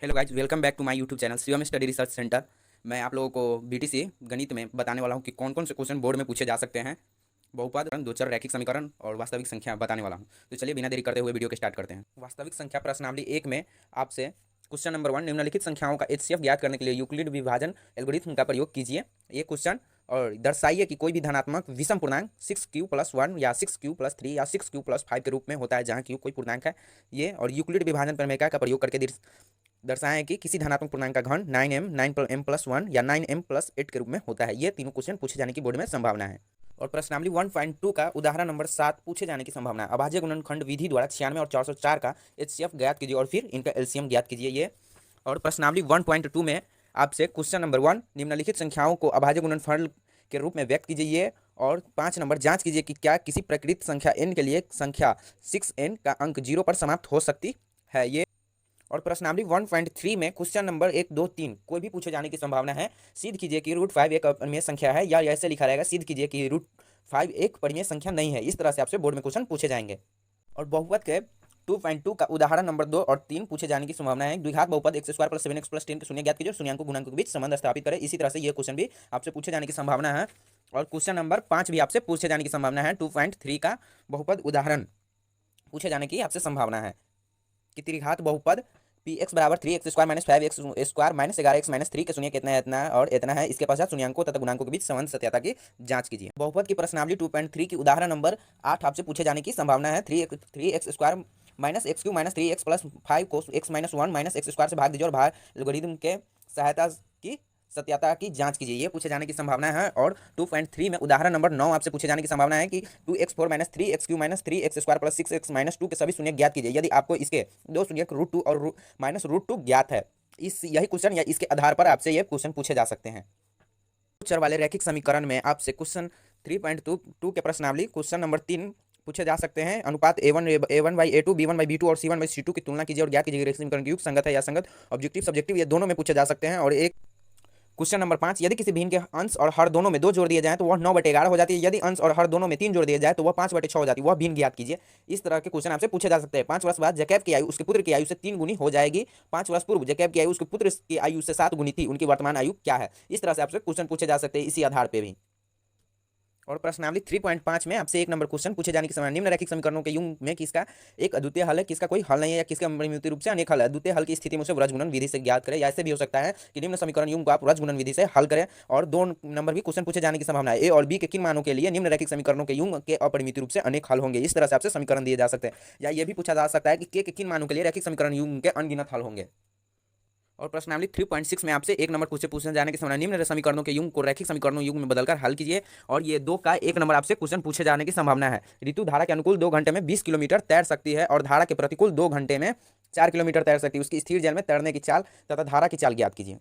Hello guys, welcome back to my YouTube channel Shivam study research centre. मैं आप लोगों को बीटीसी गणित में बताने वाला हूं कि कौन कौन से क्वेश्चन बोर्ड में पूछे जा सकते हैं। बहुपद, दो चर रैखिक समीकरण और वास्तविक संख्या बताने वाला हूं। तो चलिए बिना देरी करते हुए वीडियो के स्टार्ट करते हैं। वास्तविक संख्या प्रश्नावली 1 में आपसे क्वेश्चन नंबर 1, निम्नलिखित संख्याओं का एचसीएफ ज्ञात करने के लिए यूक्लिड विभाजन एल्गोरिथम का प्रयोग कीजिए। ये क्वेश्चन और दर्शाइए कि कोई भी धनात्मक विषम पूर्णांक 6q+1 या 6q+3 या 6q+5 के रूप में होता है, जहाँ q कोई पूर्णांक है। ये और यूक्लिड विभाजन प्रमेय का प्रयोग करके दर्शाएं कि किसी धनात्मक पूर्णांक का घन 9m 9m+1 या 9m+8 के रूप में होता है। ये तीनों क्वेश्चन पूछे जाने की बोर्ड में संभावना है। और प्रश्नावली 1.2 का उदाहरण नंबर 7 पूछे जाने की संभावना है। अभाज्य गुणनखंड विधि द्वारा 96 और 404 का एचसीएफ ज्ञात कीजिए और फिर इनका एलसीएम ज्ञात कीजिए। ये और प्रश्नावली 1.2 में आपसे क्वेश्चन नंबर 1, निम्नलिखित संख्याओं को अभाज्य गुणनफल के रूप में व्यक्त कीजिए। ये और 5 नंबर, जांच कीजिए कि क्या किसी प्रकृत संख्या n के लिए संख्या 6n का अंक 0 पर समाप्त हो सकती है। ये और प्रश्नावली 1.3 में क्वेश्चन नंबर 1, 2, 3 कोई भी पूछे जाने की संभावना है। सिद्ध कीजिए कि √5 एक अपरिमेय संख्या है, या ऐसे लिखा रहेगा सिद्ध कीजिए कि √5 एक परिमेय संख्या नहीं है। इस तरह से आपसे बोर्ड में क्वेश्चन पूछे जाएंगे। और बहुपद के 2.2 का उदाहरण नंबर 2 और 3 पूछे जाने की संभावना है। द्विघात बहुपद x² + 7x + 10 के शून्य ज्ञात कीजिए और शून्यांकों गुणांकों के बीच संबंध स्थापित करें। इसी तरह से ये क्वेश्चन भी आपसे पूछे जाने की संभावना है। और क्वेश्चन नंबर 5 भी आपसे पूछे जाने की संभावना है। 2.3 का बहुपद उदाहरण पूछे जाने की आपसे संभावना है कि त्रिघात बहुपद px = 3x² - 5x² - 11x - 3 के शून्य कितना है, इतना और इतना है। इसके पश्चात शून्यांकों तथा गुणांकों के बीच संबंध सत्यता की जांच कीजिए। बहुपद की प्रश्नावली 2.3 की उदाहरण नंबर 8 आपसे पूछे जाने की संभावना है। 3x² - x³ - 3x + 5 को x - 1 - x² से भाग दीजिए और भाग एल्गोरिथम के सहायता की सत्यता की जांच कीजिए। ये पूछे जाने की संभावना है। और 2.3 में उदाहरण नंबर 9 आपसे पूछे जाने की संभावना है कि 2x4 - 3x³ - 3x² + 6x - 2 के सभी शून्य ज्ञात कीजिए। यदि आपको इसके दो शून्य √2 और -√2 ज्ञात है, यही क्वेश्चन या इसके आधार पर आपसे ये क्वेश्चन पूछे जा सकते हैं। चर वाले रैखिक समीकरण में आपसे क्वेश्चन 3.2 के प्रश्नावली क्वेश्चन नंबर 3 पूछे जा सकते हैं। अनुपात a1/a2 b1/b2 और c1/c2 की तुलना कीजिए और ज्ञात कीजिए कि रैखिक समीकरण की युक्त संगत है या संगत। ऑब्जेक्टिव सब्जेक्टिव ये दोनों में पूछे जा सकते हैं। और एक क्वेश्चन नंबर 5, यदि किसी भिन्न के अंश और हर दोनों में 2 जोड़ दिए जाए तो वह 9/11 हो जाती है। यदि अंश और हर दोनों में 3 जोड़ दिए जाए तो वह 5/6 हो जाती है। वह भिन्न ज्ञात कीजिए। इस तरह के क्वेश्चन आपसे पूछे जा सकते हैं। 5 वर्ष बाद जैकब की आयु उसके पुत्र की आयु से 3 गुनी हो जाएगी। 5 वर्ष पूर्व जैकब की आयु उसके पुत्र की आयु से 7 गुनी थी। उनकी वर्तमान आयु क्या है? इस तरह से आपसे क्वेश्चन पूछे जा सकते हैं इसी आधार पर भी। और प्रश्नावली 3.5 में आपसे एक नंबर क्वेश्चन पूछे जाने की संभावना, निम्न रैखिक समीकरणों के युग में किसका एक अद्वितीय हल है, किसका कोई हल नहीं है, या किसका परिमित रूप से अनेक हल है। अद्वितीय हल की स्थिति में उसे व्रजगुणन विधि से ज्ञात करें। या ऐसे भी हो सकता है कि निम्न समीकरण युग को आप व्रजगुणन विधि से हल करें। और 2 नंबर भी क्वेश्चन पूछे जाने की संभावना है। ए और बी के किन मानों के लिए निम्न रैखिक समीकरणों के युग के अपरिमित रूप से अनेक हल होंगे। इस तरह से आपसे समीकरण दिए जा सकते हैं। या यह भी पूछा जा सकता है कि के किन मानों के लिए रैखिक समीकरण युग के अनगिनत हल होंगे। और प्रश्नावली 3.6 में आपसे एक नंबर पूछे जाने की संभावना, निम्न समीकरणों के युग को रैखिक समीकरणों युग में बदलकर हल कीजिए। और ये 2 का 1 नंबर आपसे क्वेश्चन पूछे जाने की संभावना है। ऋतु धारा के अनुकूल 2 घंटे में 20 किलोमीटर तैर सकती है और धारा के प्रतिकूल 2 घंटे में 4 किलोमीटर तैर सकती है। उसकी स्थिर जल में तैरने की चाल तथा धारा की चाल ज्ञात कीजिए।